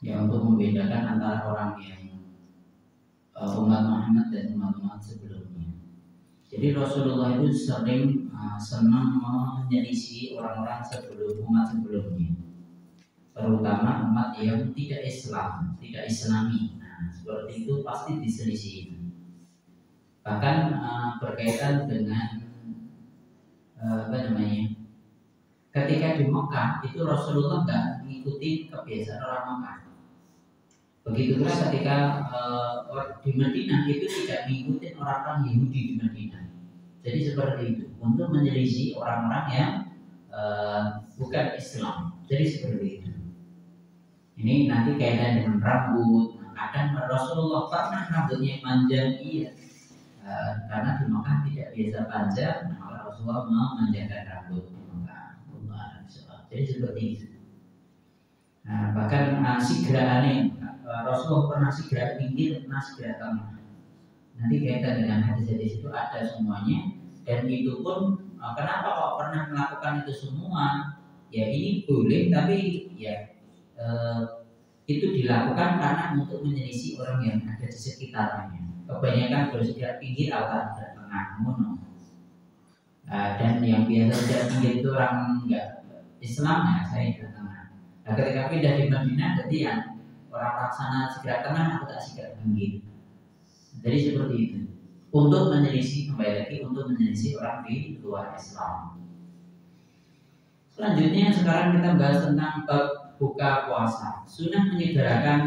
ya untuk membedakan antara orang yang umat Muhammad dan umat-umat sebelumnya. Jadi Rasulullah itu sering senang menyelisih orang-orang umat sebelumnya, terutama umat yang tidak Islam, tidak Islami. Nah, seperti itu pasti diselisih. Bahkan berkaitan dengan ketika di Mekah itu Rasulullah nggak mengikuti kebiasaan orang Mekah. Begitu pula ketika di Madinah itu tidak mengikuti orang-orang Yahudi di Madinah. Jadi seperti itu untuk menyelisih orang-orang yang bukan Islam. Jadi seperti itu. Ini nanti kaitan dengan rambut. Kadang Rasulullah pernah rambutnya panjang, iya. Karena di Mekah tidak biasa panjang, maka Rasulullah memanjangkan rambut di Mekah. Jadi seperti itu. Nah, bahkan sigra aneh, Rasulullah pernah sigra pinggir, pernah sigra tengah. Nanti kaitan dengan hadis-hadis itu ada semuanya. Dan itu pun kenapa kok pernah melakukan itu semua? Ya ini boleh, tapi ya itu dilakukan karena untuk menyelisih orang yang ada di sekitarnya. Kebanyakan bersigra pinggir atau tengah, dan yang biasa sigra pinggir itu orang enggak Islam, ya saya di tengah. Nah, ketika pindah di Madinah, jadi yang orang laksana sigra tengah atau tak sigra pinggir. Jadi seperti itu. Untuk menyelisih, kembali lagi untuk menyelisih orang di luar Islam. Selanjutnya sekarang kita bahas tentang bab buka puasa. Sunnah menyegerakan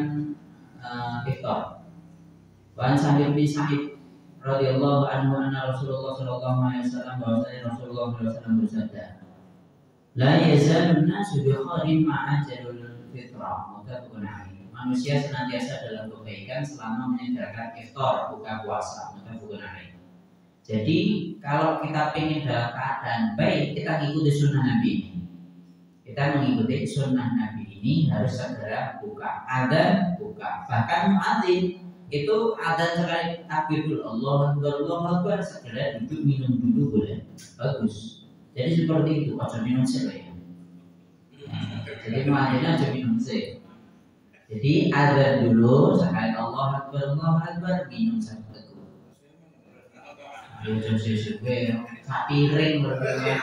iftar. Wan Sa'id bin Sa'id radhiyallahu anhu anna Rasulullah sallallahu alaihi wasallam bahwasanya Rasulullah sallallahu alaihi wasallam bersabda, la yazalun nasu bi khairin ma'ajalul fitrah. Muttafaqun alaih. Manusia senantiasa dalam kebaikan selama menyegerakan iftar, buka puasa. Muttafaqun alaih. Jadi kalau kita ingin dalam keadaan baik, kita ikuti sunnah Nabi ini. Kita mengikuti sunnah Nabi ini harus segera buka, adzan buka. Bahkan muadzin itu adzan sekali takbir dulu, Allahu Akbar, segera duduk minum dulu boleh, bagus. Jadi seperti itu, aja minum sih ya. Jadi muadzinnya aja minum sih. Jadi adzan dulu, sekali Allahu Akbar, minum satu teguk. Ayo sesuai, piring berbeda.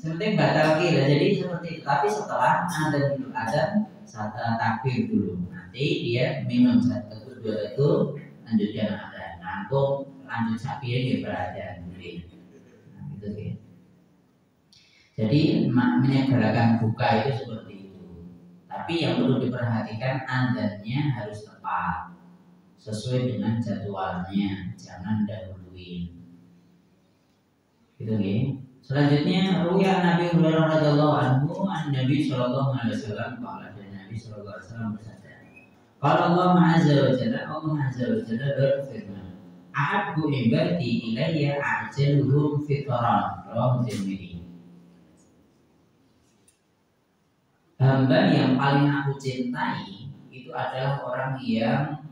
Seperti batal kira, jadi seperti itu. Tapi setelah ada takbir dulu, nanti dia minum satu teguk dua teguk, lanjutkan ada nanggung, lanjut sapir dia berada dulu. Nah, gitu ya. Jadi menyegerakan buka itu seperti itu. Tapi yang perlu diperhatikan adzannya harus tepat, sesuai dengan jadwalnya, jangan dahuluin. Gitu ya. Selanjutnya ruya Nabi Hurairah radhiyallahu anhu an Nabi sallallahu alaihi wasallam qala, dan Nabi sallallahu alaihi wasallam bersabda, qala Allah azza wa jalla berfirman, ahabbu ibadi ilayya ajaluhum fitran. Rawahu Tirmidzi. Hamba yang paling aku cintai itu adalah orang yang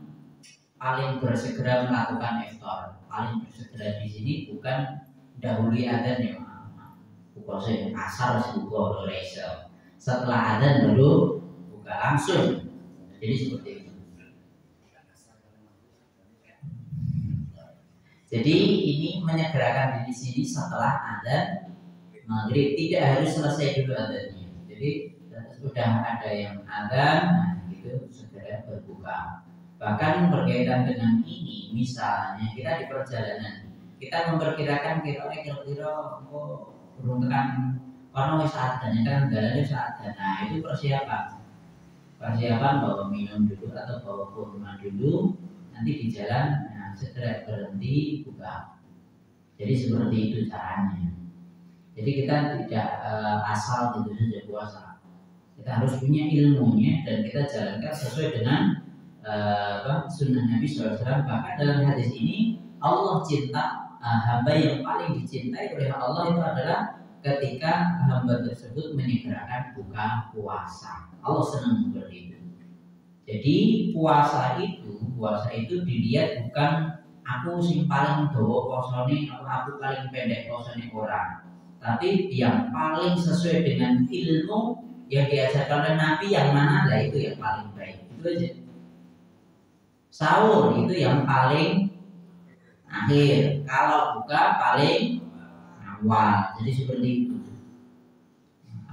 paling bersegera melakukan iftar. Paling bersegera di sini bukan dahului adzan ya, bukan asar buka oleh setelah adzan baru buka langsung. Jadi seperti itu. Jadi ini menyegerakan di sini setelah adzan maghrib, tidak harus selesai dulu adzannya. Jadi sudah ada yang adzan, nah itu segera berbuka. Bahkan berkaitan dengan ini, misalnya kita di perjalanan, kita memperkirakan kira-kira belum tekan karena saat dan kan jalannya saat dan, nah itu persiapan bawa minum dulu atau bawa kurma dulu, nanti di jalan segera berhenti buka. Jadi seperti itu caranya. Jadi kita tidak asal gitu saja puasa. Kita harus punya ilmunya dan kita jalankan sesuai dengan sunnah Nabi SAW. Bahkan dalam hadis ini Allah cinta, hamba yang paling dicintai oleh Allah itu adalah ketika hamba tersebut menyegerakan buka puasa. Allah senang seperti itu. Jadi puasa itu dilihat bukan aku sing paling dawa posone atau aku paling pendek posone orang, tapi yang paling sesuai dengan ilmu yang diajarkan oleh Nabi yang mana, lah itu yang paling baik. Itu aja. Sahur itu yang paling akhir, kalau buka paling awal. Jadi seperti itu.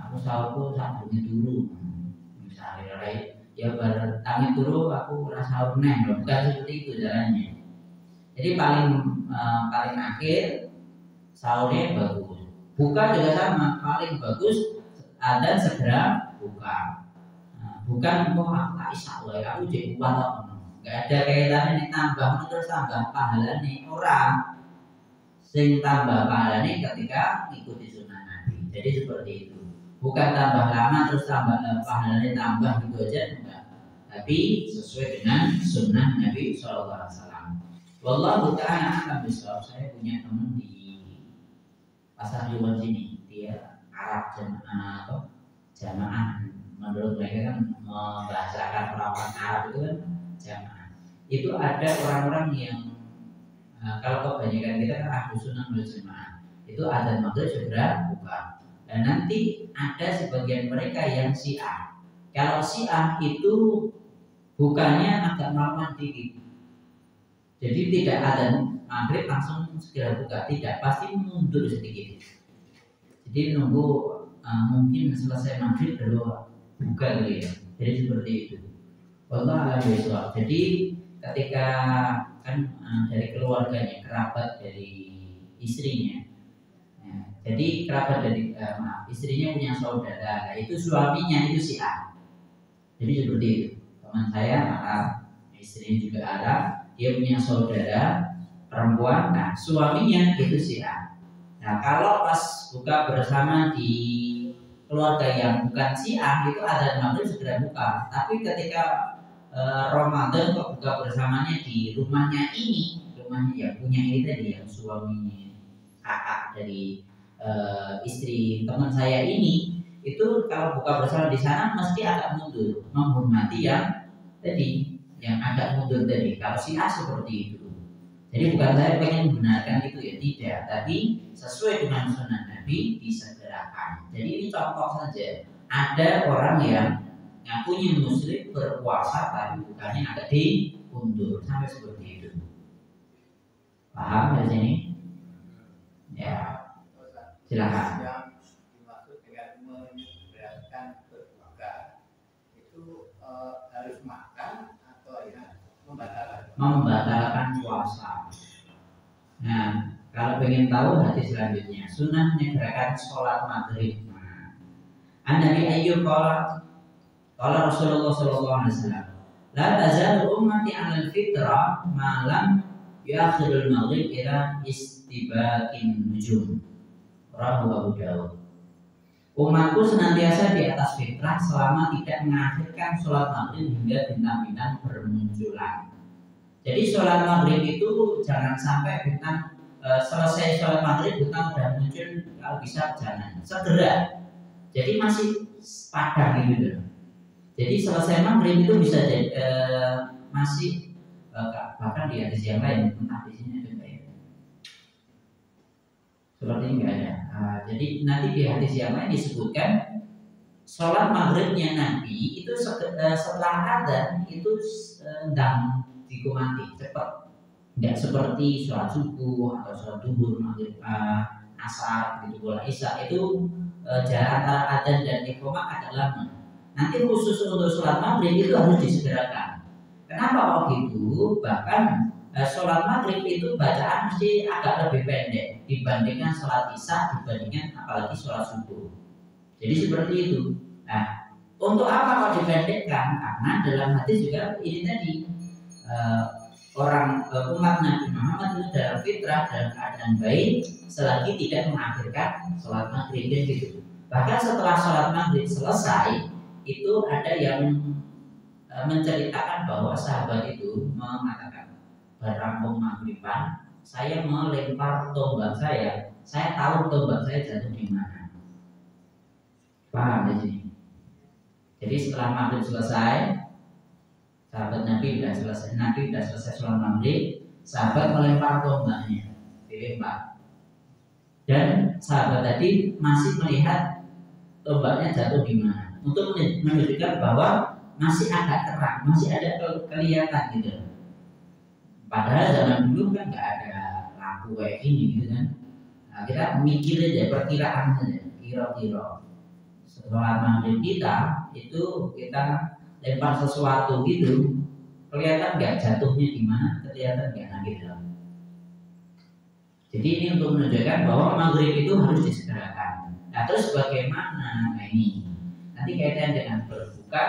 Aku sahurku sabungi dulu, misalnya ya bertangi dulu aku rasa sahur neng, bukan seperti itu caranya. Jadi paling akhir sahurnya bagus. Buka juga sama, paling bagus ada segera buka. Bukan kok tak isak wae aku jadi kuat kok. Enggak ada kaitannya nih tambah terus tambah pahalane orang. Sing tambah pahalane ketika mengikuti sunnah Nabi. Jadi seperti itu. Bukan tambah lama terus tambah pahalane tambah gitu aja enggak. Tapi sesuai dengan sunnah Nabi sallallahu alaihi wasallam. Wallahu ta'ala alam bisawab. Saya punya teman di Pasar Jumat sini, dia Arab jamaah. Menurut mereka kan membahasakan perlawanan Arab itu kan jamaah. Itu ada orang-orang yang kalau kebanyakan kita kan ahlu sunnah wal jamaah, itu adzan maghrib segera buka. Dan nanti ada sebagian mereka yang Syiah. Kalau Syiah itu bukannya agak malam dikit. Jadi tidak adzan maghrib langsung segera buka, tidak, pasti mundur sedikit. Jadi nunggu mungkin selesai maghrib baru buka gitu ya. Jadi seperti itu. Wallahu a'lam bishawab. Jadi ketika kan dari keluarganya, kerabat dari istrinya. Ya, jadi kerabat dari istrinya punya saudara, itu suaminya itu Syiah. Jadi seperti itu. Teman saya Arab, istrinya juga Arab, dia punya saudara perempuan, nah suaminya itu Syiah. Nah kalau pas buka bersama di keluarga yang bukan Syiah itu adzan maghrib segera buka. Tapi ketika Ramadan kok buka bersamanya di rumahnya ini, rumahnya yang punya ini tadi, yang suaminya kakak dari istri teman saya ini, itu kalau buka bersama di sana mesti agak mundur, menghormati yang tadi, yang agak mundur tadi. Kalau Syiah seperti itu. Jadi bukan saya pengen membenarkan itu ya, tidak, tapi sesuai dengan sunnah Nabi disegerakan. Jadi ini contoh saja. Ada orang yang ngakunya muslim berpuasa tapi bukannya agak diundur sampai seperti itu. Paham dari sini? Ya, silakan. Yang dimaksud dengan memberatkan berpuasa itu harus makan atau ya membatalkan puasa. Nah, kalau ingin tahu hadis selanjutnya, sunnah menyegerakan sholat maghrib. An-Nabi Ayyub qala Rasulullah sallallahu alaihi wasallam, la tazalu ummati 'alal fitrah ma lam yu'akhirul maghrib ila istibaqin nujum. Rawahu Abu Dawud. Umatku senantiasa di atas fitrah selama tidak mengakhirkan sholat maghrib hingga bintang-bintang bermunculan. Jadi sholat maghrib itu jangan sampai bintang selesai sholat maghrib bintang sudah muncul, kalau bisa jangan segera. Jadi masih padang gitu. Jadi selesai maghrib itu bisa jadi masih bahkan di hadis yang lain, entah di sini ada enggak ya? Seperti enggak ada. Jadi nanti di hadis yang lain disebutkan sholat maghribnya Nabi itu setelah adzan itu sedang dikumati cepat, tidak seperti sholat subuh atau sholat duhur, maghrib, asar, gitu pula isya itu jarak antara adzan dan iqamah agak lama. Nanti khusus untuk sholat maghrib itu harus disegerakan. Kenapa begitu? Bahkan sholat maghrib itu bacaan mesti agak lebih pendek dibandingkan sholat isya, dibandingkan apalagi sholat subuh. Jadi seperti itu. Nah, untuk apa kok dipendekkan? Karena dalam hadis juga ini tadi umat Nabi Muhammad itu dalam fitrah, dalam keadaan baik selagi tidak mengakhirkan sholat maghrib gitu. Bahkan setelah sholat maghrib selesai itu ada yang menceritakan bahwa sahabat itu mengatakan, berampung maghriban saya melempar tombak saya tahu tombak saya jatuh di mana. Paham di sini? Jadi setelah maghrib selesai, sahabat Nabi sudah selesai sholat maghrib, sahabat melempar tombaknya, dilempar. Dan sahabat tadi masih melihat tombaknya jatuh di mana. untuk menunjukkan bahwa masih agak terang, masih ada kelihatan gitu. Padahal zaman dulu kan nggak ada lampu kayak gini gitu kan. Nah, kita mikir aja, perkiraan saja, kira-kira sholat maghrib kita itu kita lempar sesuatu gitu, kelihatan nggak jatuhnya di mana, kelihatan nggak nah gitu. Jadi ini untuk menunjukkan bahwa maghrib itu harus disegerakan. Nah terus bagaimana? Nah ini nanti kaitan dengan berbuka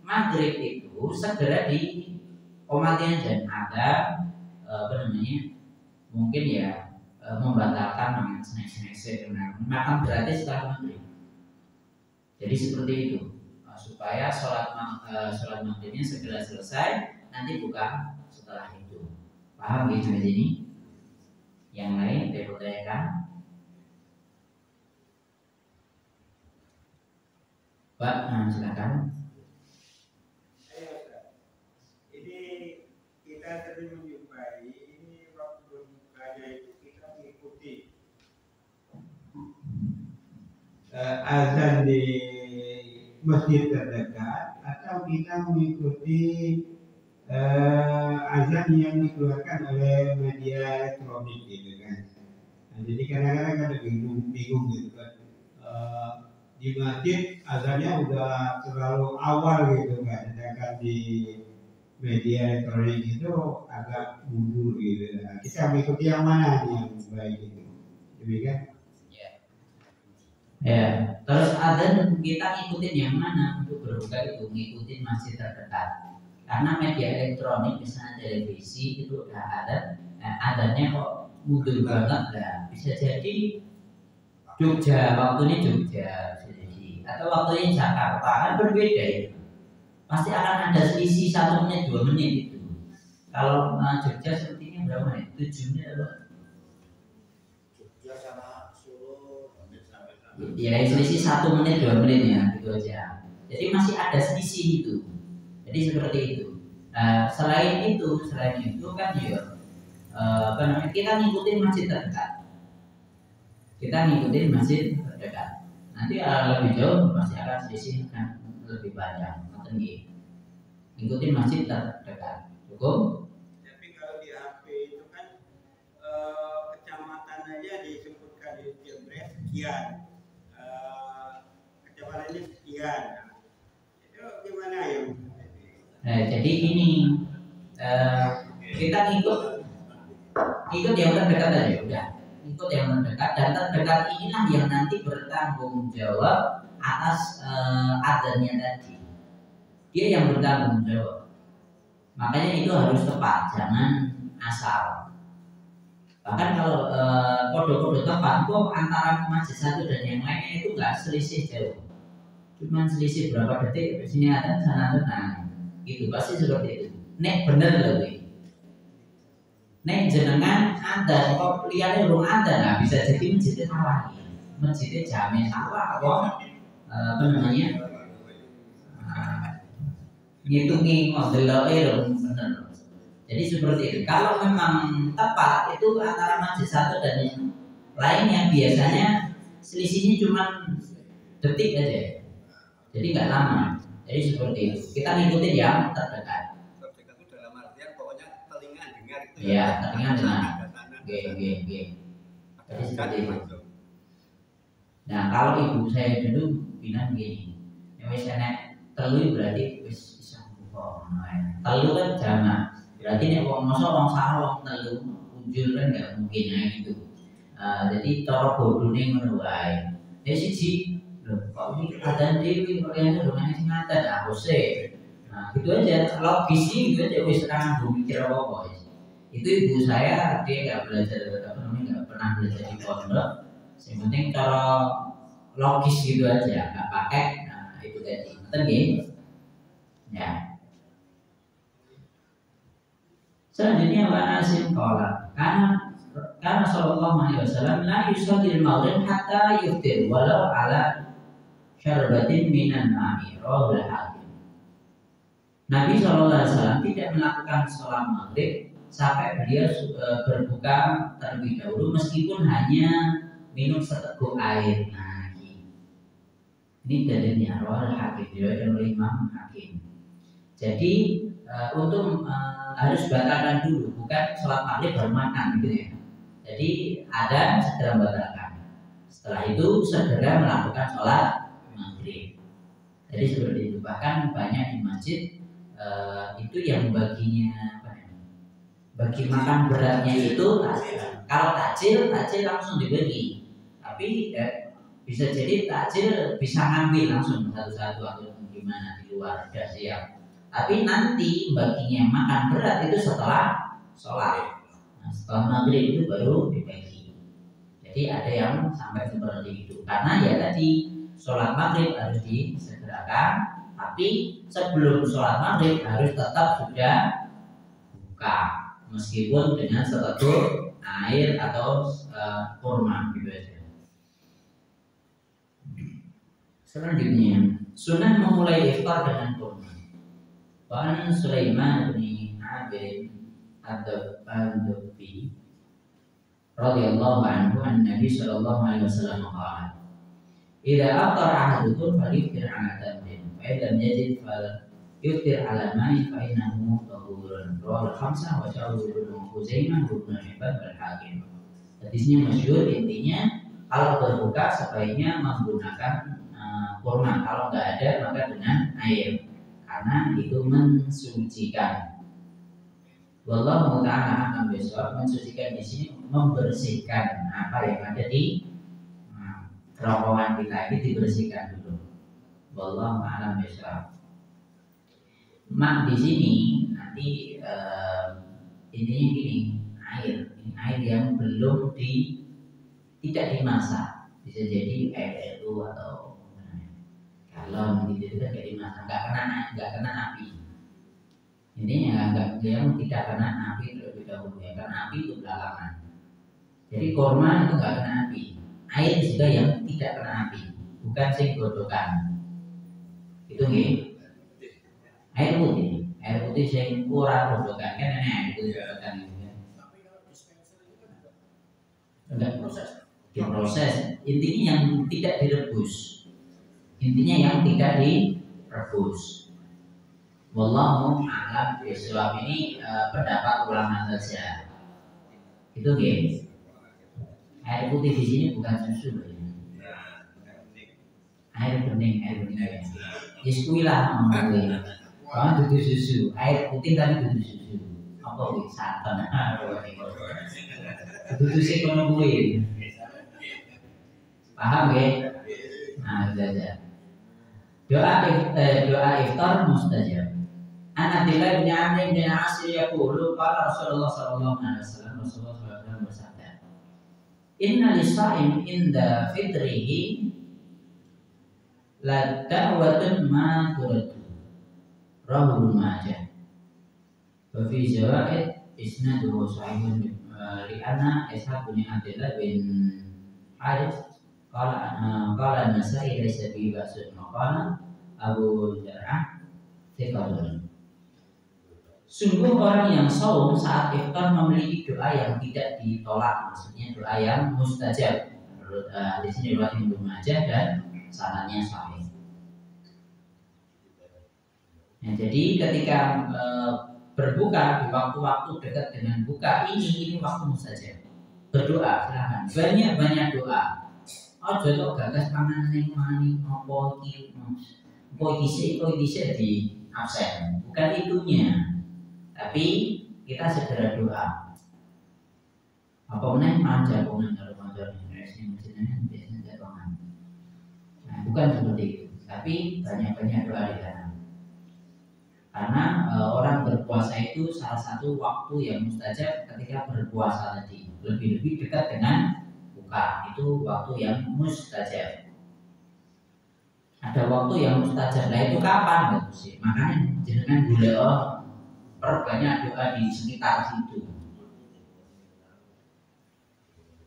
maghrib itu segera dikomati dan ada apa namanya mungkin ya membatalkan makan snack makan gratis setelah maghrib. Jadi seperti itu supaya sholat maghribnya segera selesai, nanti buka setelah itu. Paham gitu di sini? Yang lain dipertanyakan? Pak, silakan. Ini kita sering menjumpai ini waktu berbukanya itu kita mengikuti azan di masjid terdekat atau kita mengikuti azan yang dikeluarkan oleh media elektronik gitu kan. Nah, jadi kadang-kadang ada bingung gitu kan. Di masjid azannya udah terlalu awal gitu kan, sedangkan di media elektronik itu agak mundur gitu. Nah, kita mengikuti yang mana nih yang baik itu, demikian. Ya, terus azan kita ngikutin yang mana untuk berbuka itu ngikutin masjid terdekat. Karena media elektronik misalnya televisi itu udah ada, adanya kok mundur banget lah. Bisa jadi Jogja, waktunya Jogja, atau waktunya Jakarta kan berbeda itu. Pasti akan ada selisih 1 menit 2 menit itu. Kalau Jogja sepertinya berapa menit? 7 menit atau? Jogja sama Solo Ya selisih 1 menit 2 menit ya gitu aja. Jadi masih ada selisih itu. Jadi seperti itu. Nah, selain itu kan ya apa namanya kita ngikutin masjid terdekat. Kita ngikutin masjid terdekat. Nanti lebih jauh pasti akan selisih kan lebih banyak. Ngikutin masjid terdekat. Cukup? Tapi kalau di HP itu kan kecamatan aja disebutkan di jebret sekian, kecamatannya sekian. Itu gimana ya? Nah, jadi ini kita ngikut yang terdekat aja udah. Ikut yang terdekat dan terdekat inilah yang nanti bertanggung jawab atas adanya tadi. Dia yang bertanggung jawab. Makanya itu harus tepat, jangan asal. Bahkan kalau kode-kode tepat kok antara masjid satu dan yang lainnya itu nggak selisih jauh. Cuman selisih berapa detik, sini ada sana tenang. Itu pasti seperti itu. Nek bener lebih. Nek jenengan ada kok liyane urung ada, nah bisa jadi masjidnya salah. Masjidnya jamin salah apa namanya? Ngitungi modeloke bener. Jadi seperti itu. Kalau memang tepat itu antara masjid satu dan yang lain yang biasanya selisihnya cuma detik aja. Jadi nggak lama. Jadi seperti itu. Kita ngikutin yang terdekat. Terdekat itu dalam artian pokoknya telinga dengar itu. Iya, telinga dengar. G. Jadi seperti itu. Nah, kalau ibu saya dulu bilang gini, yang misalnya telu berarti wis bisa ngomong. Telu kan jamak. Berarti nek wong mosok wong salah wong telu unjul kan nggak mungkin ya gitu. Jadi cara bodone ngono wae. Siji kok ini keadaan dewi kalian dengan sing ngaten harus nah gitu aja logis gitu aja wis sekarang gue mikir apa itu ibu saya dia nggak belajar apa namanya nggak pernah belajar di pondok yang penting cara logis gitu aja nggak pakai nah itu tadi ngerti ya selanjutnya Pak Asim kola karena Sallallahu Alaihi Wasallam la yusalli al-maghrib hatta yuftir walau ala syarbatin minan ma'i rawal hakim. Nabi SAW tidak melakukan sholat maghrib sampai beliau berbuka terlebih dahulu meskipun hanya minum seteguk air. Nah, Ini dalilnya rawal Hakim diriwayatkan oleh Imam Hakim. Jadi untuk harus batalkan dulu, bukan sholat maghrib baru makan gitu ya. Jadi ada segera batalkan. Setelah itu segera melakukan sholat maghrib. Jadi seperti itu. Bahkan banyak di masjid itu yang baginya bagi makan beratnya itu kalau takjil langsung dibagi. Tapi bisa jadi takjil bisa ngambil langsung satu-satu atau gimana di luar sudah siap. Tapi nanti baginya makan berat itu setelah sholat. Nah, setelah maghrib itu baru dibagi. Jadi ada yang sampai seperti itu. Karena ya tadi sholat maghrib harus disegerakan. Tapi sebelum sholat maghrib harus tetap sudah buka, meskipun dengan seteguk air atau kurma gitu aja. Selanjutnya, sunnah memulai iftar dengan kurma. Wa Sulaiman bin Abid ad-Dabbi radhiyallahu anhu an Nabi sallallahu alaihi wasallam qala idza aftara ahadukum falyuftir ala tamrin fa idza yajid falyuftir ala ma'in fa innahu tahurun rawal khamsah wa syawul Huzaimah bin Hibban wal Hakim. Hadisnya masyhur, intinya kalau berbuka sebaiknya menggunakan kurma, kalau nggak ada maka dengan air karena itu mensucikan. Wallahu ta'ala alam bisawab. Mensucikan di sini membersihkan apa yang ada di kerongkongan kita ini, dibersihkan dulu. Wallahu a'lam bisawab. Mak di sini nanti intinya gini, air yang belum tidak dimasak, bisa jadi air itu atau galon gitu kan, jadi masak nggak kena api. Intinya yang tidak kena api terlebih dahulu ya, karena api itu belakangan. Jadi korma itu nggak kena api. Air juga yang tidak kena api, bukan sing godokan. Itu nih. Air putih sing ora godokan kan air putih godokan itu ya. Enggak diproses. Intinya yang tidak direbus. Wallahu a'lam bishawab. Ini pendapat ulama saja. Itu nggih. Air putih di sini bukan susu. Air bening ya. Diskuilah ngomongnya. Kalau dudu susu, air putih tadi dudu susu. Apa wis santen. Dudu sing kono kuwi. Paham nggih? Nah, saja. Doa iftar mustajab. Anak Abdullah bin Amr bin As yaqulu qala Rasulullah sallallahu alaihi wasallam bersabda, "Inna lis-sha'im inda fitrihi la da'watun ma turadu." Rawahu Majah. Wa fi zawaid isnaduhu sahihun li anna Ishaq bin Abdullah bin Harith qala An-Nasa'i laysa bi ba'sun qala Abu Jarrah thiqatun. Sungguh orang yang saum saat iftar memiliki doa yang tidak ditolak, maksudnya doa yang mustajab. Menurut di sini riwayat Ibnu Majah dan sanadnya sahih. Nah, jadi ketika berbuka di waktu-waktu dekat dengan buka ini waktu mustajab. Berdoa silakan, banyak doa. Aja tok gagas panganan ning mani apa iki. Kok dhisik di absen. Bukan itunya. Tapi kita segera doa. Apa meneh manja kalau manja biasanya jatuhan. Nah, bukan seperti itu. Tapi banyak doa di sana. Karena orang berpuasa itu salah satu waktu yang mustajab ketika berpuasa tadi. Lebih dekat dengan buka, itu waktu yang mustajab. Ada waktu yang mustajab. Nah itu kapan? Makanya jangan gula perbanyak doa di sekitar situ.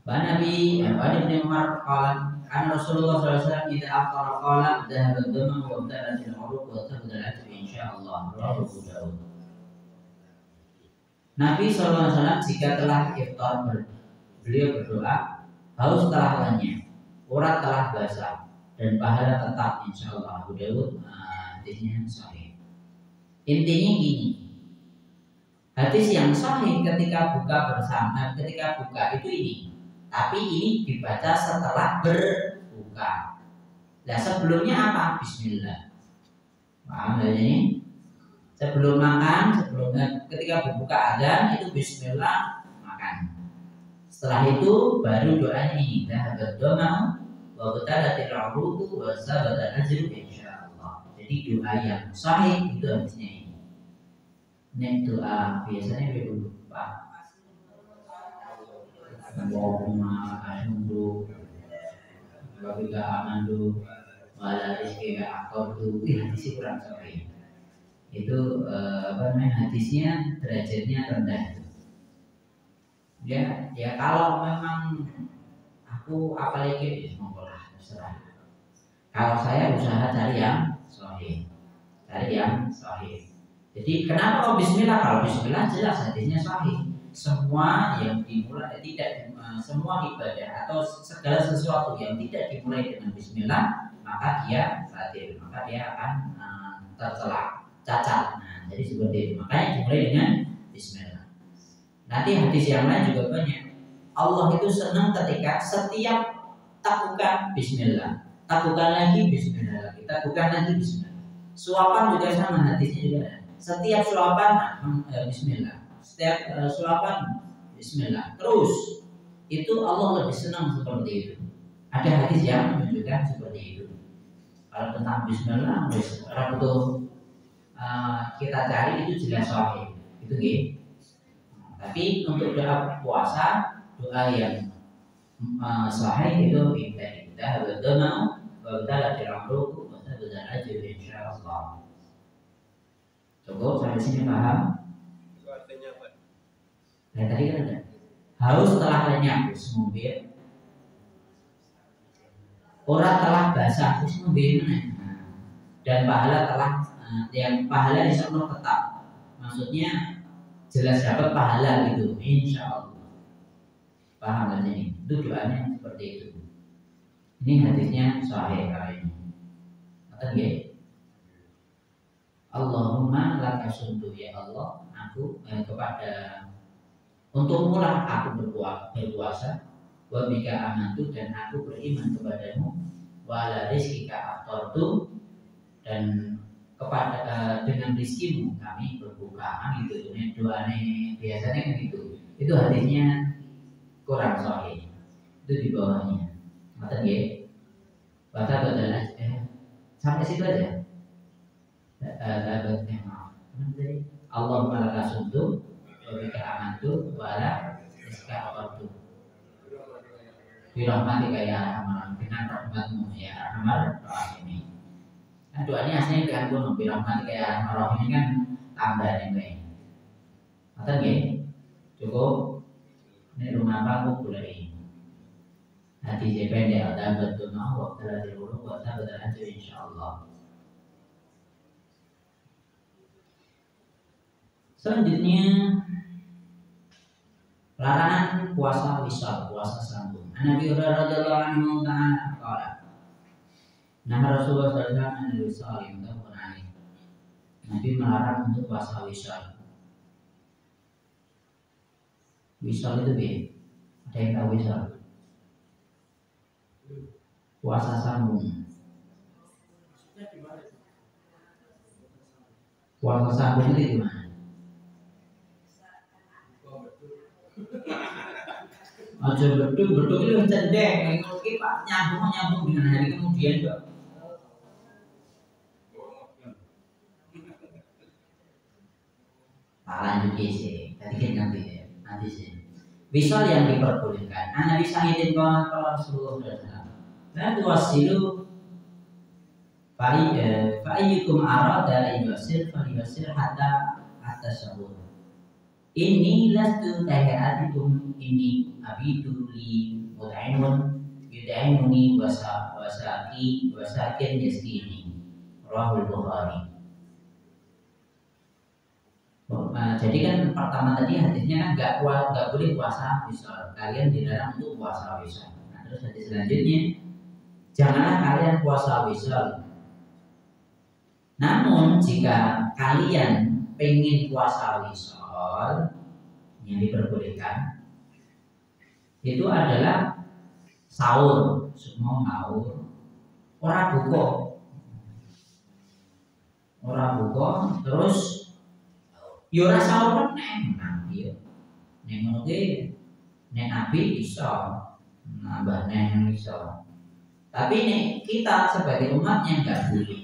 Nabi Ibnu Umar qala kana Rasulullah sallallahu alaihi wasallam idza aftara qala dhahaba ad-damu wa badalat al-uruq wa tabda al-ajr insyaallah. Rawahu Abu Daud. Nabi sallallahu alaihi wasallam jika telah iftar beliau berdoa, haus telah lenyap, urat telah basah dan pahala tetap insyaallah. Abu Dawud hadisnya sahih. Intinya gini, hadis yang sahih ketika buka bersama, ketika buka itu ini, tapi ini dibaca setelah berbuka. Nah sebelumnya apa? Bismillah. Paham ya ini? Sebelum makan, ketika berbuka azan itu Bismillah makan. Setelah itu baru doanya ini. Dhahabat dhama'u wa qutalatil 'uruqu wa sabata ajru insyaallah. Jadi doa yang sahih itu habisnya ini. Ini doa biasanya dulu Pak. Allahumma asyhadu wa bika amandu wala rizqi aqadu. Hadis kurang sahih. Itu hadisnya derajatnya rendah. Ya kalau memang aku apalagi monggo lah terserah. Kalau saya usaha cari yang sahih. Jadi kenapa kok bismillah? Kalau bismillah jelas hadisnya sahih. Semua yang dimulai semua ibadah atau segala sesuatu yang tidak dimulai dengan bismillah maka dia batil, maka dia akan tercela, cacat. Nah, jadi seperti itu. Makanya dimulai dengan bismillah. Nanti hadis yang lain juga banyak. Allah itu senang ketika setiap takukan bismillah, takukan lagi bismillah, takukan lagi bismillah. Suapan juga sama, hadisnya juga ada. Setiap suapan bismillah, setiap suapan bismillah. Terus itu Allah lebih senang seperti itu. Ada hadis yang menunjukkan seperti itu. Kalau tentang bismillah, waktu kita cari itu jelas sahih. Itu gitu. Tapi untuk doa puasa, doa yang sahih itu kita berdoa berdoa di rambut kita berdoa aja insyaallah. Cukup sampai sini paham? Itu artinya apa? Nah, tadi kan ada haus telah lenyap mobil, orang telah basah mobil dan pahala telah yang pahala insya Allah tetap. Maksudnya jelas dapat pahala gitu, insya Allah. Paham kan ini? Itu doanya seperti itu. Ini hadisnya sahih kali ini. Kata dia, Allahumma laka sundu ya Allah, aku kepada untukmu lah aku berpuasa, wa bika amantu dan aku beriman kepadamu, wa ala rizkika aftartu dan kepada dengan rizkimu kami berbuka. Gitu. Ini doanya biasanya kan gitu. Itu hadisnya kurang sahih. Itu di bawahnya. Mata dia baca badalah sampai situ aja. Allah malaka suntu wa bika amantu wa ala rizkika aftartu. Birahmatika ya arhamar dengan rahmatmu ya arhamar rahimin. Nah, doanya aslinya dengan gunung birahmatika ya arhamar rahimin kan tambahan ini. Mata dia cukup. Ini rumah bangku mulai hati pendek ada betul mau waktu dari dulu waktu berjalan tu insyaallah. Selanjutnya larangan puasa wisal, puasa sambung. Nabi radhiyallahu anhu ta'ala qala Nah Rasulullah sallallahu alaihi wasallam Nabi melarang untuk puasa wisal. Wisal itu be, ada yang tahu wisal? Puasa sambung. Puasa sambung itu gimana? Aja betul itu cendeng, mungkin Pak nyambung dengan hari kemudian Pak. Lanjut sih, tadi kan nanti sih. Wisal yang diperbolehkan. Nabi Sa'idin kalau Rasulullah SAW. La tuwasilu fa'iyyukum arada yuwasil falyuwasil hatta syahur. Ini lastu kahiyatikum ini abidu li mut'imun yud'imuni wasakin yaskini. Rawahul Bukhari. Jadi kan pertama tadi hadisnya kan nggak boleh puasa wisal. Kalian dilarang untuk puasa wisal. Nah, terus hadis selanjutnya janganlah kalian puasa wisol. Namun jika kalian pengen puasa wisol, yang diperbolehkan itu adalah sahur, semua sahur, ora buka, terus yo ora sahur meneh, yo nek ngono ki nek Nabi iso nambah neh iso. Tapi nek kita sebagai umatnya enggak boleh.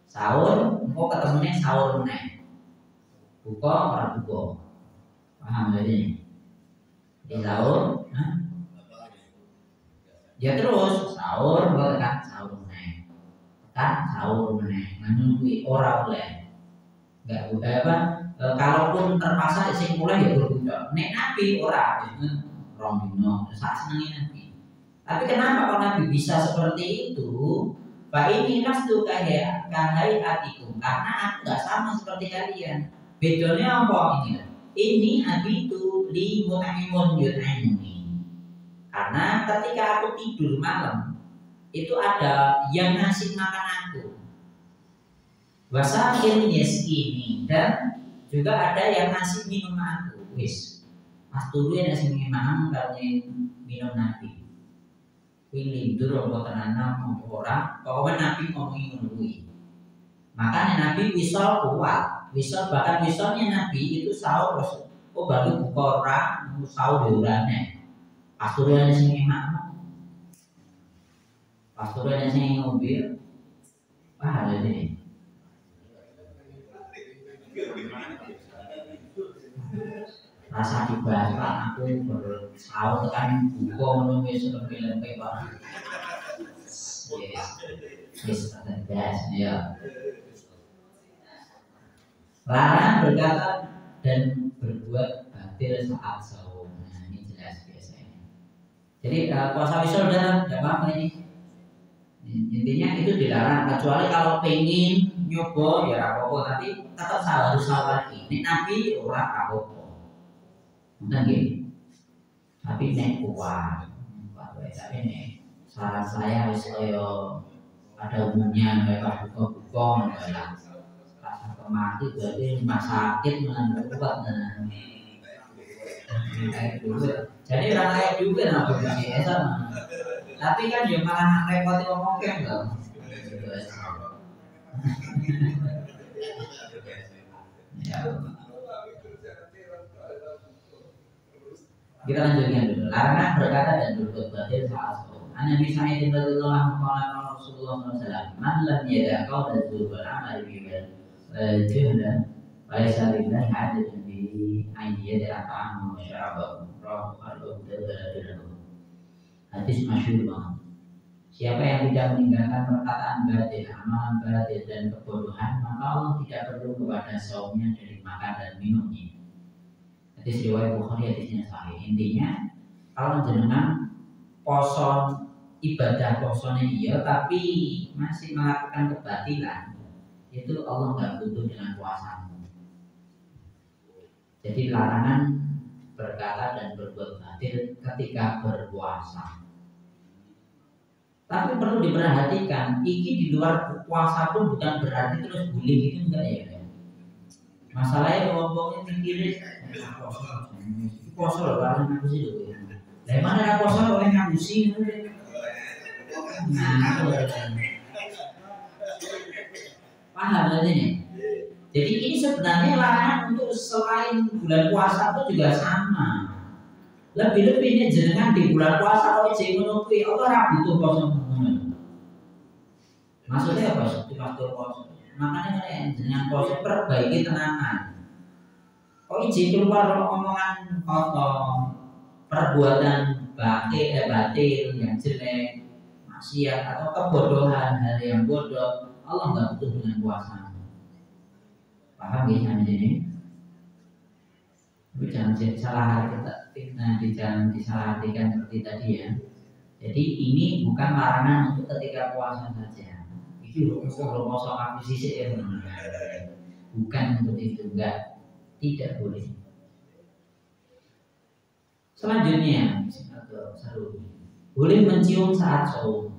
Sahur, engkau ketemunya sahur meneh. Buka ora buka. Paham gak ini? Di sahur, ya terus sahur, kan sahur meneh. Kan sahur meneh. Nunggu ora oleh. Enggak boleh apa? Kalaupun terpaksa sing mulai ya berbuka. Nek Nabi ora, rong dino, sak senenge Nabi. Tapi kenapa kalau Nabi bisa seperti itu? Pak ini lastu kahai hatiku, karena aku nggak sama seperti kalian. Bedanya apa ini? Ini Nabi itu limutaimun yut'imuni. Karena ketika aku tidur malam, itu ada yang ngasih makan aku. Wasakin yeskini, dan juga ada yang ngasih minum aku. Wis, mas turu yang ngasih minum minum Nabi. Pilih dulu buat tanam orang, pokoknya Nabi ngomongin menurui. Makanya Nabi wisol kuat, wisol bahkan wisolnya Nabi itu sahur, oh baru buka orang, sahur diurannya. Pasturnya sini mana? Pasturnya sini mobil, ada ini. Rasa dibantah aku bersahur kan buka menunggu lebih pak. Yes, ya. Larang berkata dan berbuat batil saat sahur. Nah ini jelas biasanya. Jadi puasa wisol dalam apa ini? Intinya itu dilarang kecuali kalau pengen nyoba ya apa-apa, tapi tetap harus sahur lagi. Ini Nabi orang apa-apa. Mungkin, tapi nek kuat, tapi nek saran saya misalnya ada umumnya kayak buka-buka, kayak rasa kemati berarti rumah sakit dengan kuat, kayak dulu. Jadi orang kayak juga nak begini, sama. Tapi kan dia malah repot ngomongnya enggak. Ya. Kita lanjutkan dulu. Larangan berkata dan berbuat batil saat sahur. An Nabi Sa'id radhiyallahu anhu Rasulullah SAW, "Man lam yada' qawla zur wal 'amal bil jahla wa laysa lillahi 'adadun bi an yada' ta'amahu wa syarabahu." Rawahu Abu Dawud. Hadis masyhur banget. Siapa yang tidak meninggalkan perkataan batil, amalan batil dan kebodohan, maka Allah tidak perlu kepada saumnya dari makan dan minumnya. Hadis riwayat Bukhari, hadisnya sahih. Intinya kalau jenengan poso ibadah posone iya tapi masih melakukan kebatilan, itu Allah nggak butuh dengan puasamu. Jadi larangan berkata dan berbuat batil ketika berpuasa. Tapi perlu diperhatikan, ini di luar puasa pun bukan berarti terus bully gitu enggak ya? Masalahnya ngomongnya mikirin poso loh, karena ngapusi dulu. Dari mana poso oleh ngapusi? Nah, paham gak ini? Jadi ini sebenarnya larangan untuk selain bulan puasa itu juga sama. Lebih-lebihnya jenengan di bulan puasa kalau jadi menunggu, Allah butuh poso. Maksudnya apa? Dipakai poso. Makanya kalian jenengan poso perbaiki tenangan. Kok izin keluar omongan kotor, perbuatan batil yang jelek, maksiat atau kebodohan, hal yang bodoh, Allah nggak butuh dengan puasa. Paham ya sampai sini? Tapi jangan salah arti, jangan disalahartikan seperti tadi ya. Jadi ini bukan larangan untuk ketika puasa saja. Itu kalau mau soal sisi ya, bukan untuk itu, enggak. Tidak boleh. Selanjutnya, boleh mencium saat saum.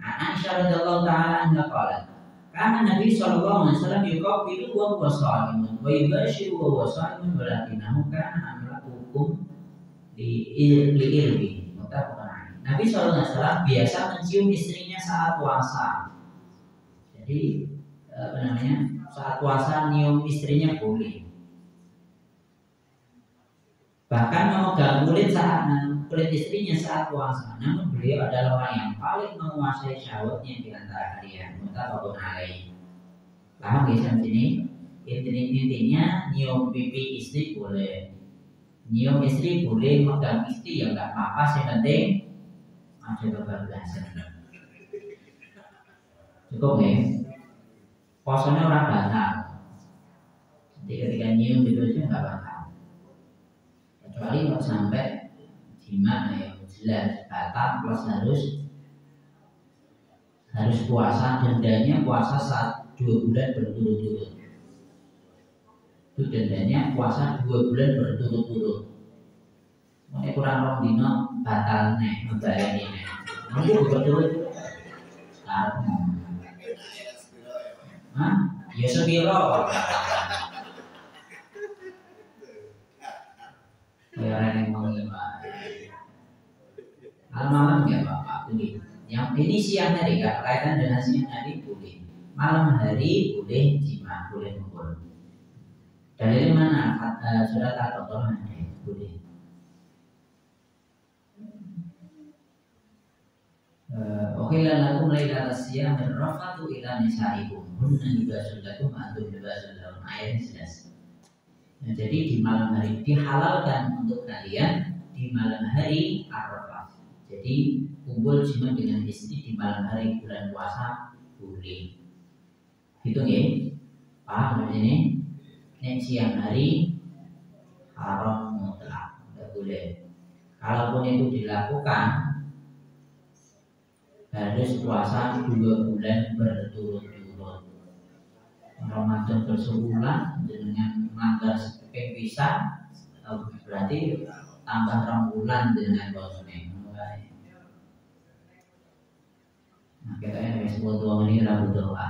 Aisyah radhiyallahu taala anha qalat, kana Nabi sallallahu alaihi wasallam yuqabbilu wa huwa sha'imun wa yubashiru wa huwa sha'imun walakinahu kana amlakukum li ilmi. Nabi sallallahu alaihi wasallam biasa mencium istrinya saat puasa. Jadi saat puasa nyium istrinya boleh. Bahkan memegang kulit istrinya saat puasa. Namun beliau adalah orang yang paling menguasai syahwatnya di antara kalian. Muttafaqun alaih. Paham ya sampai sini? Intinya nyium pipi istri boleh, nyium istri boleh, megang istri ya nggak apa-apa. Yang penting ada kebablasan. Cukup ya? Puasanya orang batal. Jadi ketika nyium itu aja nggak batal. Kecuali kalau sampai jima ya jelas batal, plus harus puasa, dendanya puasa 2 bulan berturut-turut. Itu dendanya puasa 2 bulan berturut-turut. Mulai kurang rong dino batal nih, membayani nih. Nanti berturut-turut. Hah? Ya sepiro. Ya orang yang mengimbang. Malam-malam nggak apa-apa, boleh. Yang ini siang hari, nggak kaitan dengan siang hari boleh. Malam hari boleh jima, boleh ngumpul. Dari mana? Surat Al-Baqarah boleh. Oke lah, lakum lailatal siyam rafatu ila nisaikum. Hunna libasun lakum wa antum libasun lahum. Ayat jelas. Nah, jadi di malam hari dihalalkan untuk kalian di malam hari Arafah. Jadi kumpul jima dengan istri di malam hari bulan puasa boleh. Gitu ya? Paham ini? Nek siang hari haram mutlak, tidak boleh. Kalaupun itu dilakukan harus puasa 2 bulan berturut-turut. Ramadan bersebulan dengan melanggar sepeng bisa, berarti tambah 2 bulan dengan bosnya. Nah, kita ini sebut 2 menit rabu doa.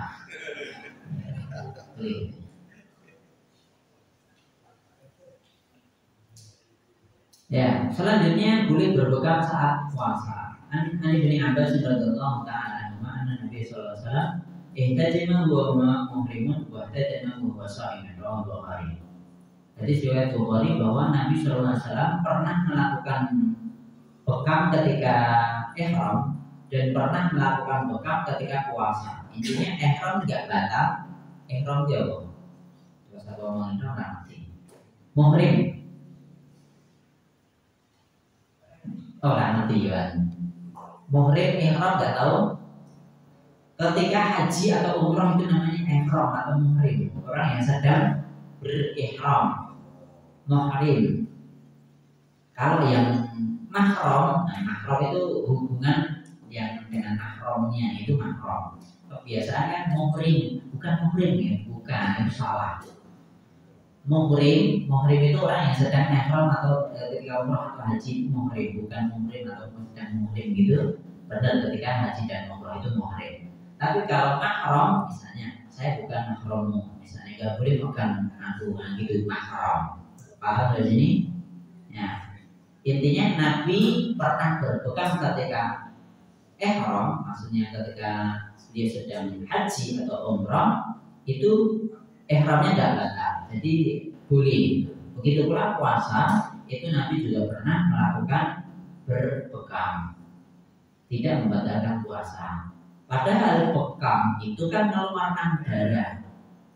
Ya, selanjutnya boleh berbekam saat puasa. An bin Abbas radhiyallahu ta'ala anhu anna Nabi sallallahu alaihi wasallam ihtajama wa muhrimun wa ihtajama wa sha'imun. Rawahu Bukhari. Jadi riwayat Bukhari bahwa Nabi sallallahu alaihi wasallam pernah melakukan bekam ketika ihram dan pernah melakukan bekam ketika puasa. Intinya ihram enggak batal, ihram jauh. Terus apa ngomong ihram nanti. Muhrim. Oh, nanti ya. Muhrim ihram enggak tahu. Ketika haji atau umrah itu namanya ihram atau muhrim. Orang yang sedang berihram. Muhrim. Kalau yang mahram, nah mahram itu hubungan yang dengan mahramnya itu mahram. Kebiasaan kan muhrim, bukan muhrim ya, bukan, itu salah. Muhrim itu orang yang sedang ihram atau ketika umrah atau haji muhrim, bukan muhrim atau sedang muhrim gitu. Benar ketika haji dan umrah itu muhrim. Tapi kalau mahram, misalnya saya bukan mahrammu, misalnya nggak boleh makan aku, gitu mahram. Paham dari sini? Ya. Intinya Nabi pernah berbekam ketika ihram, maksudnya ketika dia sedang haji atau umrah, itu ihramnya tidak batal. Jadi boleh. Begitu pula puasa, itu Nabi juga pernah melakukan berbekam, tidak membatalkan puasa. Padahal bekam itu kan mengeluarkan darah.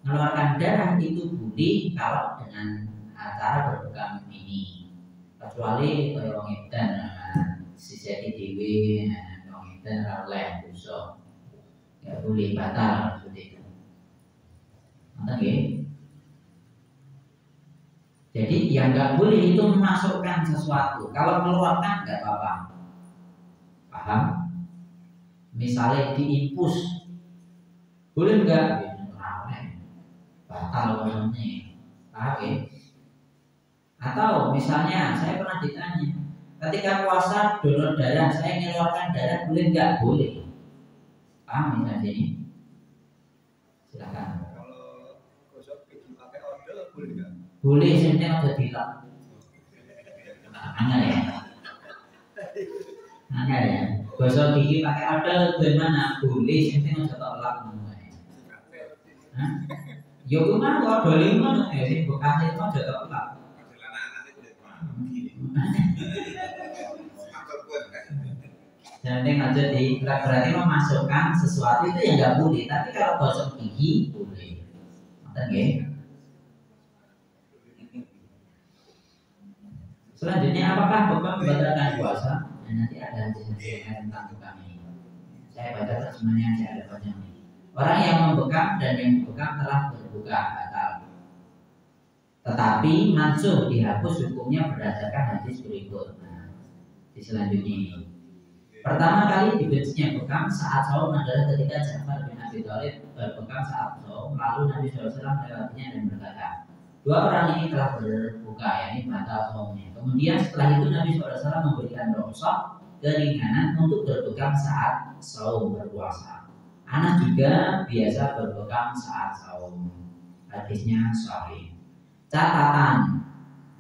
Mengeluarkan darah itu boleh kalau dengan cara berbekam ini. Kecuali orang edan, sisi dewi, orang edan oleh dosa, ya boleh batal seperti itu. Oke. Jadi yang nggak boleh itu memasukkan sesuatu. Kalau mengeluarkan nggak apa-apa. Paham? Misalnya diinfus, boleh nggak? Batal namanya. Paham ya? Atau misalnya saya pernah ditanya, ketika puasa donor darah, saya mengeluarkan darah boleh nggak? Boleh. Paham misalnya ini? Silakan. Kalau gosok gigi pakai odol boleh nggak? Boleh, sebenarnya ada bilang. Angel ya. Angel ya. Gosok gigi pakai odol gimana? Boleh, sebenarnya ada tolak. Ya gimana odol lima ya sih bekasnya itu ada tolak. Yang aja di berarti memasukkan sesuatu itu yang nggak boleh, tapi kalau gosok gigi boleh. Oke. Selanjutnya apakah bekam membatalkan puasa? Nanti ada hadis tentang bekam ini. Saya baca terjemahannya saya ada baca ini. Orang yang membekam dan yang dibekam telah berbuka batal. Tetapi mansuh dihapus hukumnya berdasarkan hadis berikut. Nah, di selanjutnya ini. Pertama kali dibencinya bekam saat saum adalah ketika Ja'far bin Abi Thalib berbekam saat saum, lalu Nabi SAW melewatinya dan berkata, dua orang ini telah berbuka, yakni batal saumnya. Kemudian setelah itu Nabi SAW memberikan rukhsah keringanan untuk berbekam saat saum berpuasa. Anak juga biasa berbekam saat saum. Hadisnya sahih. Catatan,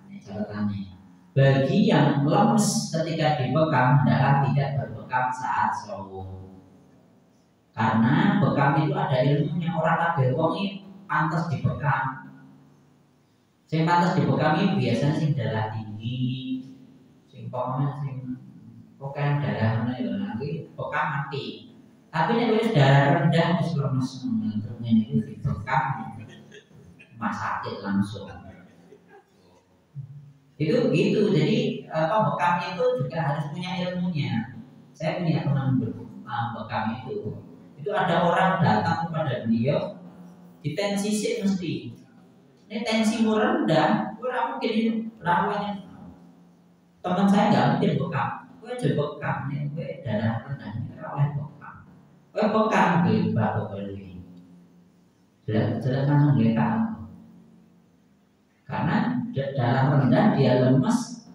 ini catatannya. Bagi yang lemes ketika dibekam adalah tidak berbekam saat saum. Karena bekam itu ada ilmunya, orang kabeh wong iki pantes dibekam. Sing pantes dibekam iki biasanya sing darah tinggi, sing pokoknya darah ngono ya nanti bekam mati. Tapi nek wis darah rendah wis lemes terus ini dibekam rumah sakit langsung. Itu gitu. Jadi bekam itu juga harus punya ilmunya. Saya punya teman bekam itu ada orang datang kepada beliau ditensisi mesti. Ini tensimu rendah, kurang mungkin itu lawannya. Teman saya nggak mungkin bekam. Gue coba bekam nih, gue darah rendah ini oleh bekam. Gue bekam beli bapak beli. Jelas langsung dia tahu. Karena darah rendah dia lemes,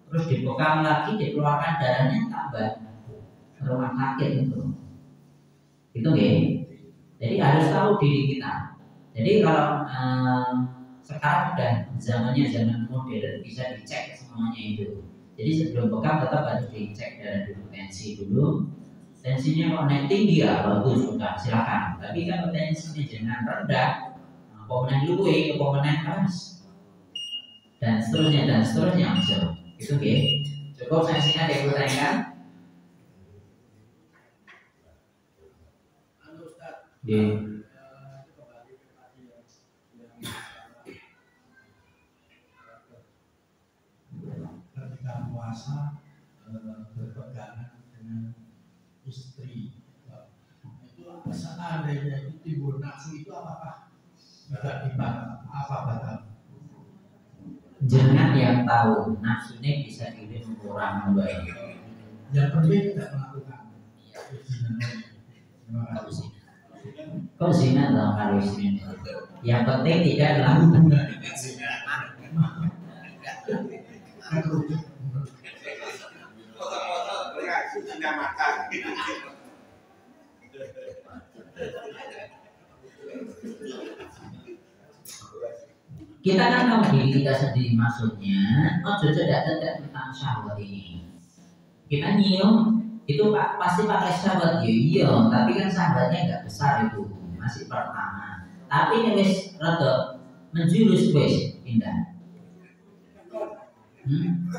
terus dibekam lagi dikeluarkan darahnya tambah rumah sakit itu ya. Jadi harus tahu diri kita. Jadi kalau sekarang udah zamannya zaman modern bisa dicek semuanya itu. Jadi sebelum bekam tetap harus dicek darah dulu, tensi dulu. Tensinya kalau naik tinggi ya bagus sudah silakan. Tapi kalau tensinya jangan rendah, pemenang luwe, pemenang keras dan seterusnya aja. Itu ya. Cukup saya singkat ya pertanyaan. Ketika puasa berpegangan dengan istri, itu seandainya itu timbul nafsu itu apakah tidak dibatal? Apa batal? Jangan yang tahu nafsunya bisa dikirim kurang baik. Yang penting tidak melakukan. Kau zina dalam hal ini. Yang penting tidak dilakukan. Kita kan tahu diri kita sendiri maksudnya. Oh tidak tentang syahwat ini. Kita nyium itu pasti pakai sahabat ya iya, tapi kan sahabatnya nggak besar itu, masih pertama. Tapi ini wes rada menjurus wes pindah,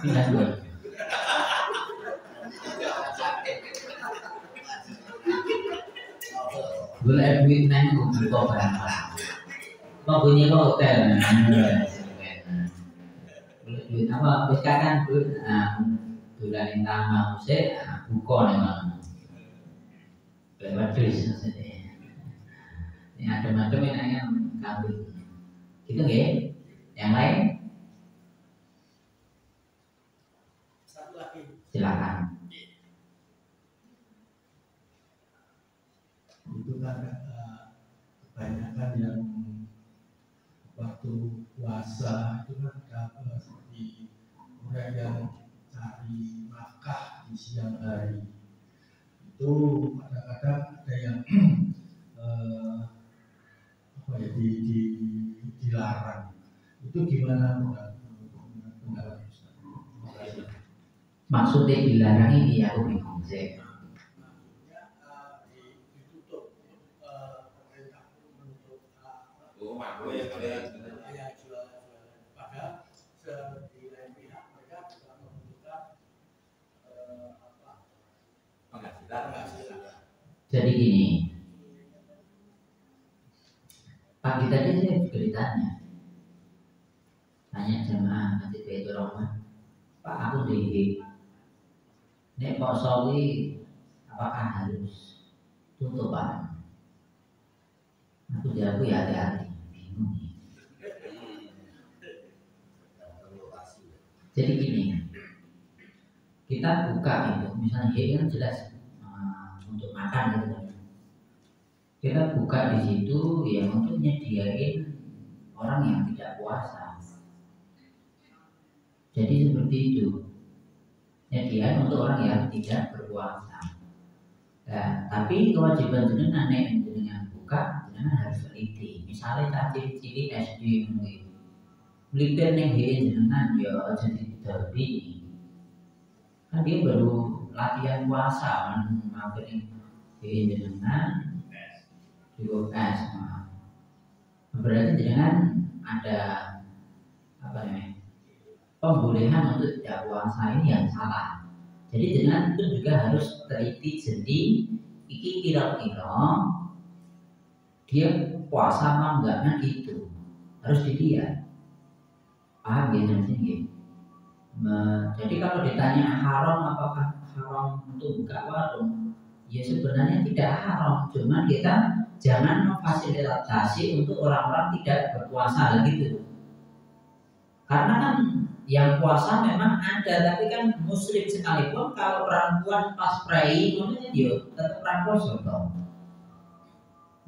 pindah dua. Boleh duit neng untuk kau berapa? Kau punya hotel, boleh duit apa? Wes kan duit, bulan tambah musik, buka memang lewat tulis maksudnya. Ini ada macam yang kambing, gitu ya. Yang lain, Satu lagi. silakan. Itu kan kebanyakan yang waktu puasa itu kan seperti orang yang cari nafkah di siang hari itu kadang-kadang ada yang dilarang. Itu gimana pendapat Ustaz? Maksudnya dilarang ini aku bingung sih. Ditutup pemerintah menutup padahal di lain pihak mereka juga membutuhkan penghasilan. Jadi gini, pagi tadi saya juga ditanya jamaah Masjid Baitur Rahmah, Pak aku di nek poso apakah harus tutup Pak? Aku jawab ya hati-hati, bingung. Jadi gini, kita buka itu, misalnya ini kan jelas untuk makan gitu. Kita buka di situ ya untuk nyediain orang yang tidak puasa. Jadi seperti itu, nyediain untuk orang yang tidak berpuasa. Nah, tapi kewajiban jenengan dengan buka, jenengan harus teliti. Misalnya tadi cilik SD mungkin, melipir neng jenengan ya jadi terbi. Kan dia baru latihan puasa kan, mampir jenengan. Juga es, berarti dengan ada apa namanya pembolehan untuk tidak puasa ini yang salah. Jadi dengan itu juga harus teliti sendiri. Iki kira-kira dia puasa apa enggaknya gitu harus dilihat. Paham ya dari sini? Jadi kalau ditanya haram apakah haram untuk buka warung, ya sebenarnya tidak haram, cuma kita jangan memfasilitasi untuk orang-orang tidak berpuasa gitu. Karena kan yang puasa memang ada, tapi kan muslim sekalipun kalau perempuan pas prai namanya dia tetap puasa toh.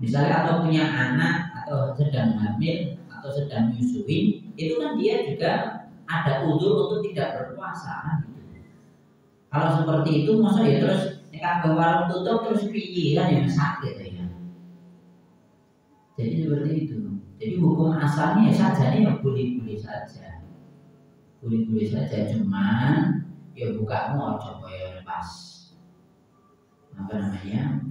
Misalnya atau punya anak atau sedang hamil atau sedang menyusui, itu kan dia juga ada udzur untuk tidak berpuasa gitu. Kalau seperti itu masa ya terus kalau warung tutup terus piye kan yang sakit ya. Jadi seperti itu. Jadi hukum asalnya saja nih yang boleh-boleh saja. Boleh-boleh saja, cuman ya bukamu coba ya pas apa namanya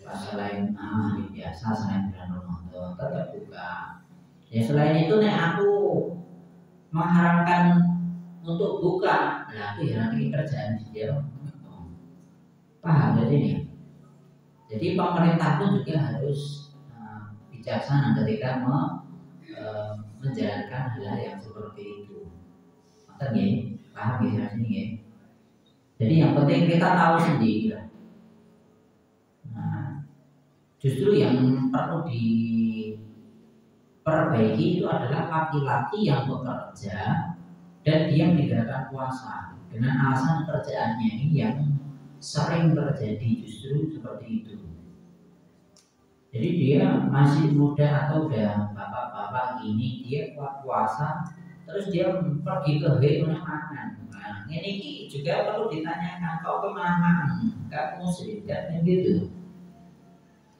pas selain hari biasa selain bulan Ramadan tetap buka. Ya selain itu nih aku mengharamkan untuk buka, nah aku ya nanti kerjaan dia paham jadi ini. Jadi pemerintah pun juga harus bijaksana ketika menjalankan hal yang seperti itu. Maksudnya ya, paham ya sini ya. Jadi yang penting kita tahu sendiri lah. Nah, justru yang perlu diperbaiki itu adalah laki-laki yang bekerja dan dia meninggalkan puasa dengan alasan kerjaannya ini yang sering terjadi justru seperti itu. Jadi dia masih muda atau udah bapak-bapak ini dia puasa terus dia pergi ke heknya makan. Nah ini juga perlu ditanyakan kau kemana makan? Kamu muslim kan gitu.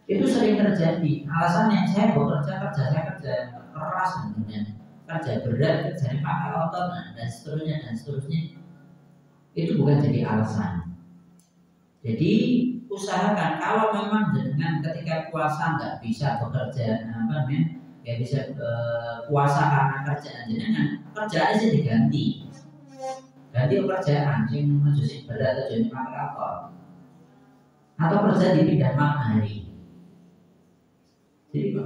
Itu sering terjadi. Alasannya saya bekerja saya kerja keras dan kerja berat kerja pakai otot dan seterusnya. Itu bukan jadi alasan. Jadi usahakan kalau memang dengan ketika puasa nggak bisa bekerja nggak bisa puasa karena kerjaan jenengan, kerjaan sih diganti pekerjaan yang menjadi berat atau jadi makarator atau kerja di bidang malam hari. Jadi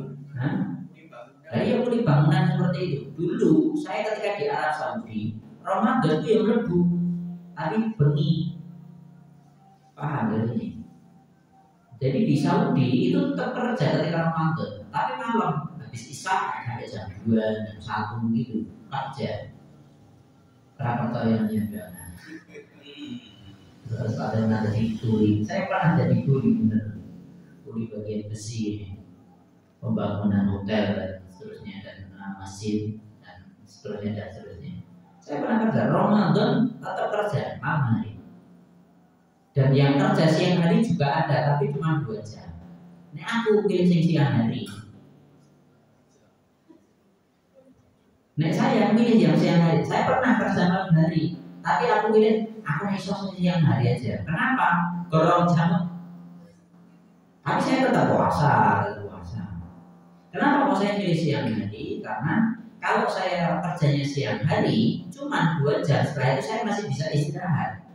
iya boleh bangunan seperti itu. Dulu saya ketika di Arab Saudi Ramadan itu yang lebu tapi bengi, paham dari ini. Jadi di Saudi itu tetap kerja ketika Ramadan, tapi malam habis isya sampai jam 2 jam 1 gitu kerja. Kenapa yang ada? Terus ada yang jadi tuli. Saya pernah jadi tuli bener, tuli bagian besi ini, pembangunan hotel dan seterusnya dan masjid dan seterusnya. Saya pernah kerja Ramadan tetap kerja malam hari. Dan yang kerja siang hari juga ada, tapi cuma 2 jam. Ini aku pilih siang hari. Nek saya milih jam siang hari, saya pernah kerja malam hari, tapi aku milih aku iso siang hari aja. Kenapa? Gorong jam. Tapi saya tetap puasa. Kenapa kok saya milih siang hari? Karena kalau saya kerjanya siang hari, cuma 2 jam, setelah itu saya masih bisa istirahat.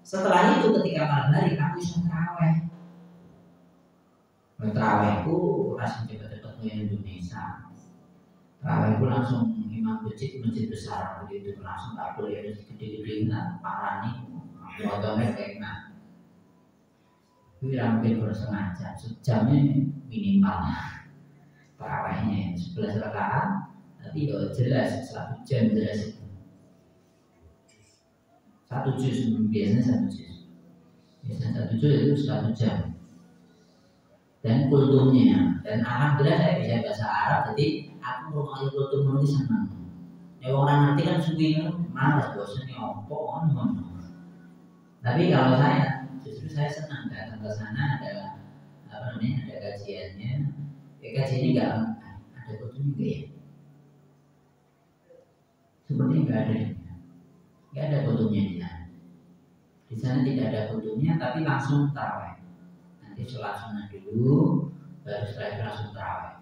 Setelah itu ketika malam hari aku bisa terawih. Terawihku langsung cepet-cepet ke Indonesia. Terawihku langsung imam masjid besar begitu, langsung tak boleh gede-gede nah parah nih, motornya kayak nah. Itu hampir bersetengah jam, sejamnya minimal. Terawihnya 11 rakaat, tapi jelas 1 jam jelas itu. 1 juz biasanya 1 juz. Biasanya 1 juz itu 1 jam. Dan kultumnya, dan alhamdulillah saya bisa bahasa Arab, jadi aku ngomongin kultum menulis senang. Ya orang nanti kan suwi malas bosannya opo ngomong. Tapi kalau saya justru saya senang datang ke sana, ada apa namanya, ada kajiannya. Kajiannya nggak ada kultumnya enggak ya? Sepertinya nggak ada kultumnya di sana. Di sana tidak ada kultumnya, tapi langsung tarawih. Nanti sholat sunnah dulu, baru setelah itu langsung tarawih.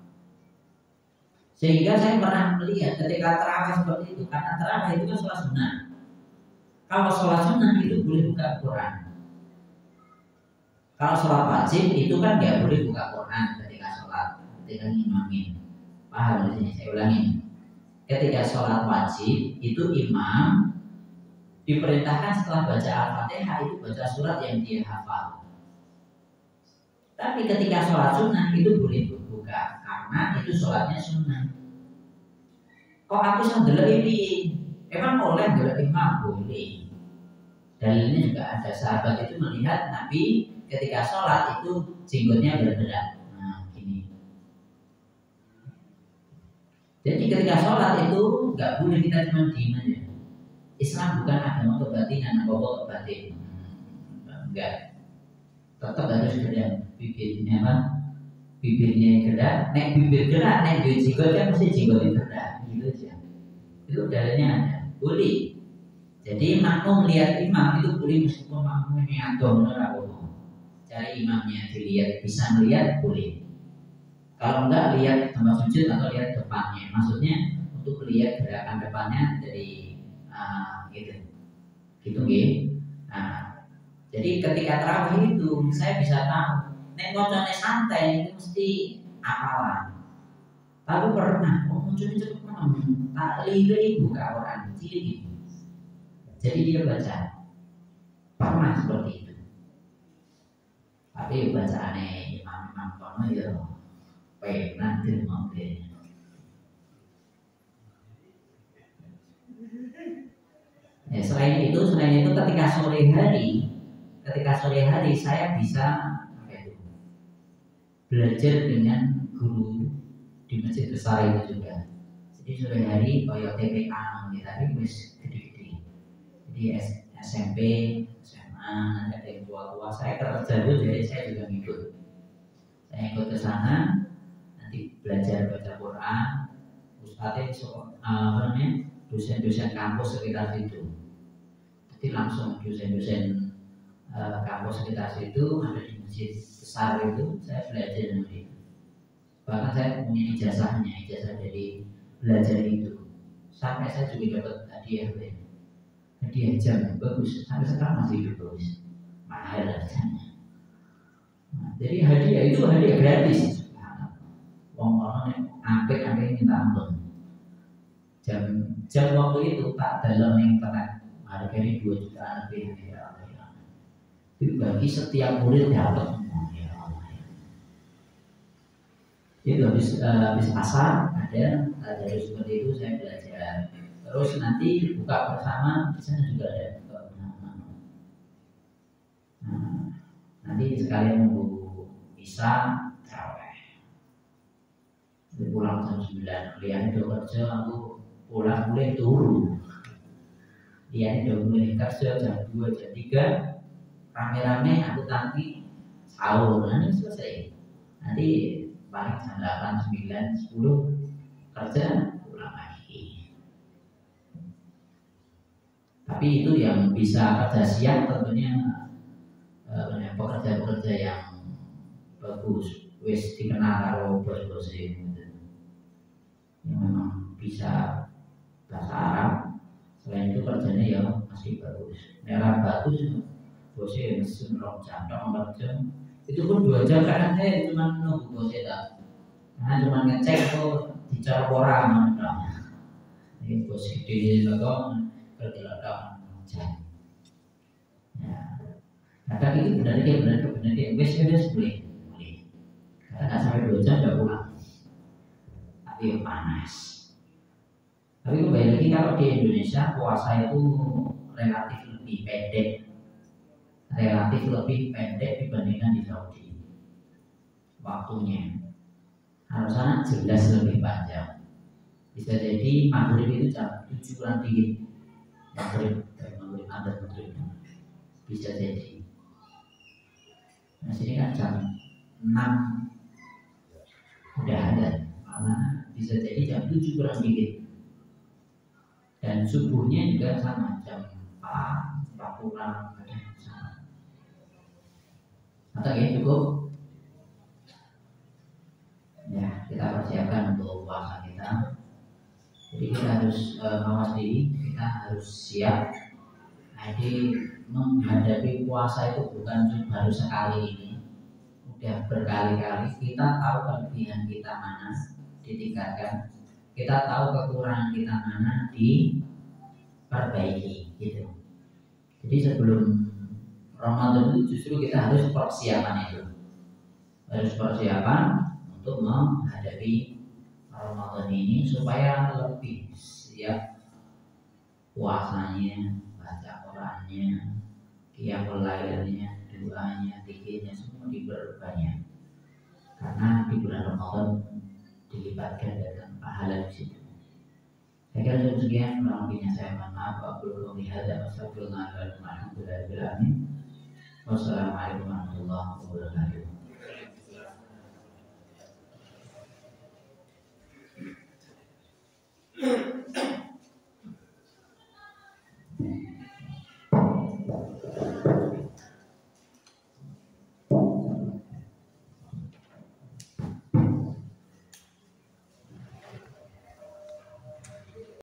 Sehingga saya pernah melihat ketika tarawih seperti itu, karena tarawih itu kan sholat sunnah. Kalau sholat sunnah itu boleh buka Quran. Kalau sholat wajib itu kan nggak boleh buka Quran ketika sholat, ketika imamin. Paham di sini? Saya ulangi. Ketika sholat wajib itu imam diperintahkan setelah baca Al-Fatihah itu baca surat yang dia hafal. Tapi ketika sholat sunnah itu boleh buka karena itu sholatnya sunnah. Kok aku sambil ini? Emang boleh ndelok imam? Boleh. Dalilnya juga ada, sahabat itu melihat Nabi ketika sholat itu jenggotnya bergerak. Nah gini. Jadi ketika sholat itu nggak boleh kita cuma diem aja. Islam bukan agama kebatinan, pokok kebatin. Enggak. Tetap harus gerak bibirnya apa? Bibirnya gerak, nek bibir gerak, nek jenggot kan mesti jenggotnya gerak, gitu aja. Itu dalilnya ada, boleh. Jadi makmum melihat imam itu boleh meskipun makmumnya adong apa. Cari imamnya dilihat, bisa melihat boleh. Kalau enggak lihat tempat sujud atau lihat depannya, maksudnya untuk melihat gerakan depannya dari gitu gitu. Nah, jadi ketika tarawih itu saya bisa tahu nek mocone santai itu mesti apalan. Tapi pernah muncul cepet menang, tak lirik buka Quran cilik. Jadi dia baca. Pernah seperti itu. Tapi bacaannya imam kono ya penak di mobil. Selain itu ketika sore hari saya bisa belajar dengan guru di masjid besar itu juga. Jadi sore hari kayak TPA tapi wis gede-gede. Jadi SMP, SMA, ada yang tua-tua. Saya kerja dulu, jadi saya juga ngikut. Saya ikut ke sana, nanti belajar baca Quran. Ustadznya dosen-dosen kampus sekitar situ. Jadi langsung dosen-dosen kampus sekitar situ ada di masjid besar itu, saya belajar dengan itu. Bahkan saya punya ijazah dari belajar itu. Sampai saya juga dapat hadiah jam bagus, sampai sekarang masih bagus, mahal harganya. Nah, jadi hadiah itu hadiah gratis. Wong-wong apik-apik minta ampun. Jam waktu itu tak dalam yang internet harganya 2 juta lebih. Itu bagi setiap murid dapat. Itu habis asar ada seperti itu saya belajar. Terus nanti buka bersama di sana juga ada buka bersama. Nah, nanti sekalian nunggu bisa tarawih. Itu pulang jam 9. Lihat udah kerja, aku pulang mulai turun. Lihat udah mulai kerja jam 2, jam 3. Rame-rame aku tangki sahur, nanti selesai. Nanti paling jam 8, 9, 10 kerja pulang lagi. Tapi itu yang bisa kerja siang tentunya pekerja-pekerja yang bagus, wis dikenal karo bos-bos gitu, yang memang bisa bahasa Arab. Selain itu kerjanya ya masih bagus. Merah bagus, bosnya mesin 2 jam, 4 jam. Itu pun 2 jam kadang saya cuma nunggu bosnya tak. Karena cuma ngecek tuh bicara orang mana. Ini bos gede lagi kerja jam. Ya. Kadang itu benar wes boleh. Karena nggak sampai 2 jam udah pulang. Tapi ya panas. Tapi kembali lagi kalau di Indonesia puasa itu relatif lebih pendek dibandingkan di Saudi. Waktunya harusnya jelas lebih panjang. Bisa jadi maghrib itu jam 7 kurang dikit. Maghrib bisa jadi. Nah sini kan jam 6 udah ada, malah bisa jadi jam 7 kurang dikit. Dan subuhnya juga sama jam 4 kurang sama. Atau ya cukup. Ya kita persiapkan untuk puasa kita. Jadi kita harus mawas diri, kita harus siap. Jadi menghadapi puasa itu bukan baru sekali ini, udah berkali-kali. Kita tahu kelebihan kita mana ditingkatkan, kita tahu kekurangan kita mana diperbaiki, gitu. Jadi sebelum Ramadan itu justru kita harus persiapan untuk menghadapi Ramadan ini supaya lebih siap puasanya, baca Qurannya, qiyamul lailnya, doanya, zikirnya semua diperbanyak. Karena di bulan Ramadan dilibatkan dengan pahala di situ. Saya kira cukup sekian, kurang lebihnya saya mohon maaf. Aku belum lihat dan astagfirullahaladzim. Wassalamualaikum warahmatullahi wabarakatuh.